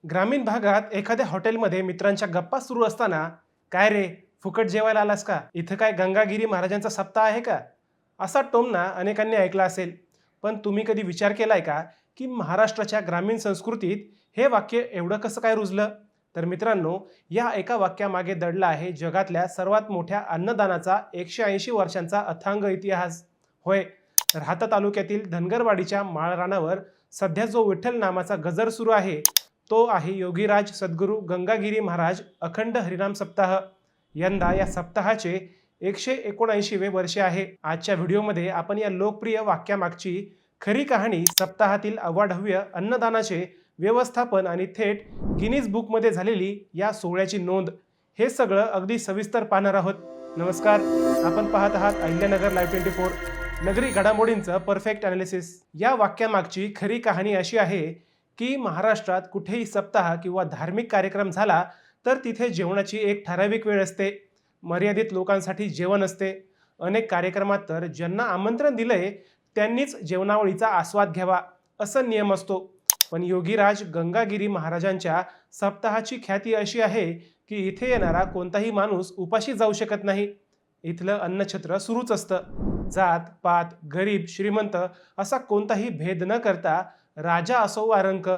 ग्रामीण भागात एखाद्या हॉटेलमध्ये मित्रांच्या गप्पा सुरू असताना, "काय रे, फुकट जेवायला आलास का? इथं काय गंगागिरी महाराजांचा सप्ताह आहे का?" असा टोमणा अनेकांनी ऐकला असेल. पण तुम्ही कधी विचार केलाय का, की महाराष्ट्राच्या ग्रामीण संस्कृतीत हे वाक्य एवढं कसं काय रुजलं? तर मित्रांनो, या एका वाक्यामागे दडला आहे जगातल्या सर्वात मोठ्या अन्नदानाचा 180 वर्षांचा अथांग इतिहास. होय, राहाता तालुक्यातील धनगरवाडीच्या माळरानावर सध्या जो विठ्ठल नामाचा गजर सुरू आहे, तो आहे योगीराज सद्गुरू गंगागिरी महाराज अखंड हरिनाम सप्ताह. यंदा या सप्ताहाचे 179वे वर्ष आहे. आजच्या व्हिडिओमध्ये आपण या लोकप्रिय वाक्यामागची खरी कहाणी, सप्ताहातील अवाढव्य अन्नदानाचे व्यवस्थापन आणि थेट गिनीज बुकमध्ये झालेली या सोहळ्याची नोंद, हे सगळं अगदी सविस्तर पाहणार आहोत. नमस्कार, आपण पाहत आहात अहिल्यानगर लाईव्ह 24, नगरी घडामोडींचं परफेक्ट अनालिसिस. या वाक्यामागची खरी कहाणी अशी आहे की महाराष्ट्रात कुठेही सप्ताह किंवा धार्मिक कार्यक्रम झाला तर तिथे जेवणाची एक ठराविक वेळ असते. मर्यादित लोकांसाठी जेवण असते. अनेक कार्यक्रमात तर ज्यांना आमंत्रण दिलंय त्यांनीच जेवणावळीचा आस्वाद घ्यावा, असा नियम असतो. पण योगीराज गंगागिरी महाराजांच्या सप्ताहाची ख्याती अशी आहे की इथे येणारा कोणताही माणूस उपाशी जाऊ शकत नाही. इथलं अन्नछत्र सुरूच असतं. जात पात, गरीब श्रीमंत असा कोणताही भेद न करता, राजा असो वा रंक,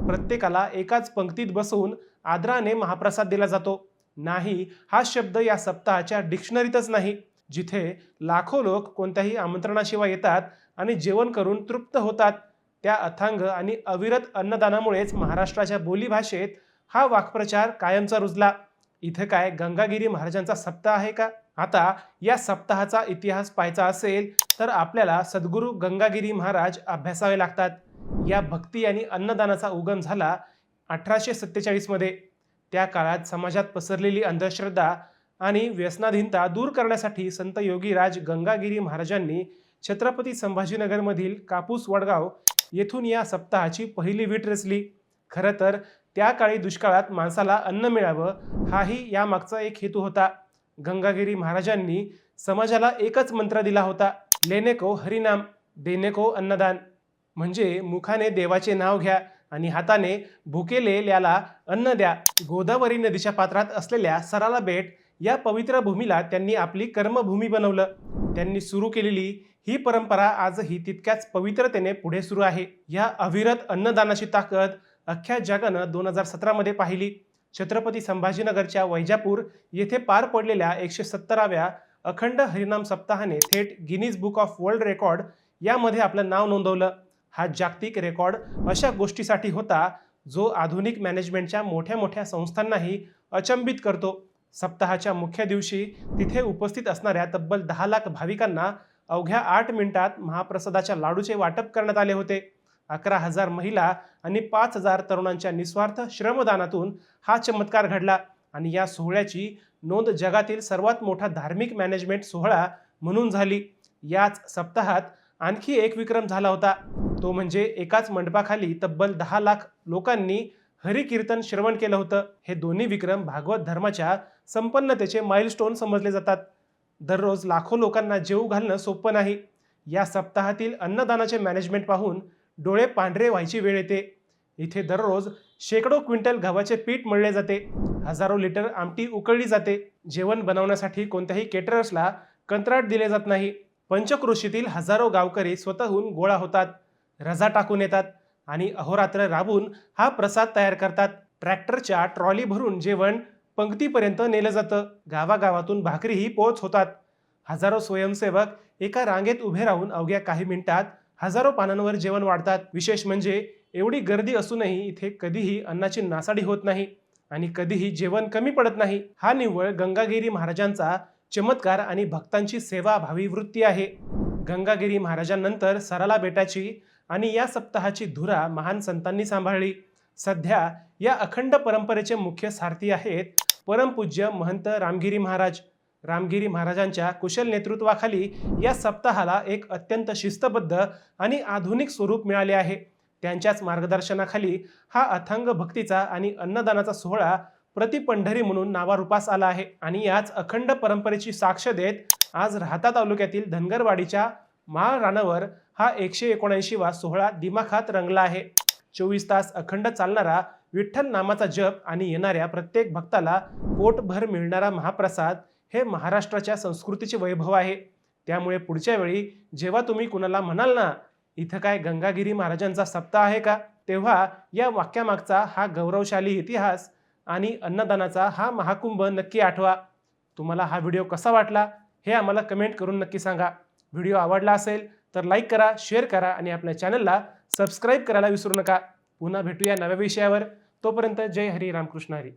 प्रत्येकाला एकाच पंक्तीत बसवून आदराने महाप्रसाद दिला जातो. नाही हा शब्द या सप्ताहाच्या डिक्शनरीतच नाही. जिथे लाखो लोक कोणत्याही आमंत्रणाशिवाय येतात आणि जेवण करून तृप्त होतात, त्या अथांग आणि अविरत अन्नदानामुळेच महाराष्ट्राच्या बोलीभाषेत हा वाक्प्रचार कायमचा रुजला. इथं काय गंगागिरी महाराजांचा सप्ताह आहे का? आता या सप्ताहाचा इतिहास पाहायचा असेल तर आपल्याला सद्गुरू गंगागिरी महाराज अभ्यासावे लागतात. या भक्ती आणि अन्नदानाचा उगम झाला 1847 मध्ये. त्या काळात समाजात पसरलेली अंधश्रद्धा आणि व्यसनाधीनता दूर करण्यासाठी संत योगीराज गंगागिरी महाराजांनी छत्रपती संभाजीनगरमधील कापूस वडगाव येथून या सप्ताहाची पहिली वीट रचली. खरं तर त्या काळी दुष्काळात माणसाला अन्न मिळावं, हाही यामागचा एक हेतू होता. गंगागिरी महाराजांनी समाजाला एकच मंत्र दिला होता, लेने को हरिनाम, देने को अन्नदान. म्हणजे मुखाने देवाचे नाव घ्या आणि हाताने भुकेलेल्याला अन्न द्या. गोदावरी नदीच्या पात्रात असलेल्या सराला बेट या पवित्र भूमीला त्यांनी आपली कर्मभूमी बनवलं. त्यांनी सुरू केलेली ही परंपरा आजही तितक्याच पवित्रतेने पुढे सुरू आहे. या अविरत अन्नदानाची ताकद अख्ख्या जगानं 2017 मध्ये पाहिली. छत्रपती संभाजीनगरच्या वैजापूर येथे पार पडलेल्या 170व्या अखंड हरिनाम सप्ताहाने थेट Guinness book of world record यामध्ये आपलं नाव नोंदवलं. हा जागतिक रेकॉर्ड अशा गोष्टीसाठी होता जो आधुनिक मॅनेजमेंटच्या मोठ्या मोठ्या संस्थांनाही अचंबित करतो. सप्ताहाच्या मुख्य दिवशी तिथे उपस्थित असणाऱ्या तब्बल 10 लाख भाविकांना अवघ्या 8 मिनिटात महाप्रसादाच्या लाडूचे वाटप करण्यात आले होते. 11,000 महिला आणि 5,000 तरुणांच्या निस्वार्थ श्रमदानातून हा चमत्कार घडला आणि या सोहळ्याची नोंद जगातील सर्वात मोठा धार्मिक मॅनेजमेंट सोहळा म्हणून झाली. याच सप्ताहात आणखी एक विक्रम झाला होता. तो म्हणजे एकाच मंडपाखाली तब्बल 10 लाख लोकांनी हरिकीर्तन श्रवण केलं होतं. हे दोन्ही विक्रम भागवत धर्माच्या संपन्नतेचे माइलस्टोन समजले जातात. दररोज लाखो लोकांना जेवू घालणं सोपं नाही. या सप्ताहातील अन्नदानाचे मॅनेजमेंट पाहून डोळे पांढरे व्हायची वेळ येते. इथे दररोज शेकडो क्विंटल गव्हाचे पीठ मळले जाते. हजारो लिटर आमटी उकळली जाते. जेवण बनवण्यासाठी कोणत्याही केटरर्सला कंत्राट दिले जात नाही. पंचक्रोशीतील हजारो गावकरी स्वतःहून गोळा होतात, रजा टाकून येतात आणि अहोरात्र राबून हा प्रसाद तयार करतात. ट्रॅक्टरच्या ट्रॉली भरून जेवण पंक्तीपर्यंत नेलं जातं. गावागावातून भाकरीही पोच होतात. हजारो स्वयंसेवक एका रांगेत उभे राहून अवघ्या काही मिनिटात हजारो पानांवर जेवण वाढतात. विशेष म्हणजे एवढी गर्दी असूनही इथे कधीही अन्नाची नासाडी होत नाही आणि कधीही जेवण कमी पडत नाही. हा निव्वळ गंगागिरी महाराजांचा चमत्कार आणि भक्तांची सेवाभावी वृत्ती आहे. गंगागिरी महाराजांनंतर सराला बेटाची आणि या सप्ताहाची धुरा महान संतांनी सांभाळली. सध्या या अखंड परंपरेचे मुख्य सारथी आहेत परमपूज्य महंत रामगिरी महाराज. रामगिरी महाराजांच्या कुशल नेतृत्वाखाली या सप्ताहाला एक अत्यंत शिस्तबद्ध आणि आधुनिक स्वरूप मिळाले आहे. त्यांच्याच मार्गदर्शनाखाली हा अथांग भक्तीचा आणि अन्नदानाचा सोहळा प्रतिपंढरी म्हणून नावारूपास आला आहे. आणि याच अखंड परंपरेची साक्ष देत आज राहाता तालुक्यातील धनगरवाडीच्या माळ रानावर हा 179वा सोहळा दिमाखात रंगला आहे. 24 तास अखंड चालणारा विठ्ठल नामाचा जप आणि येणाऱ्या प्रत्येक भक्ताला पोटभर मिळणारा महाप्रसाद हे महाराष्ट्राच्या संस्कृतीचे वैभव आहे. त्यामुळे पुढच्या वेळी जेव्हा तुम्ही कुणाला म्हणाल ना, इथं काय गंगागिरी महाराजांचा सप्ताह आहे का, तेव्हा या वाक्यामागचा हा गौरवशाली इतिहास आणि अन्नदानाचा हा महाकुंभ नक्की आठवा. तुम्हाला हा व्हिडिओ कसा वाटला हे आम्हाला कमेंट करून नक्की सांगा. व्हिडिओ आवडला असेल तर लाईक करा, शेअर करा आणि आपल्या चॅनलला सबस्क्राईब करायला विसरू नका. पुन्हा भेटूया नव्या विषयावर. तोपर्यंत जय हरी रामकृष्ण हरी.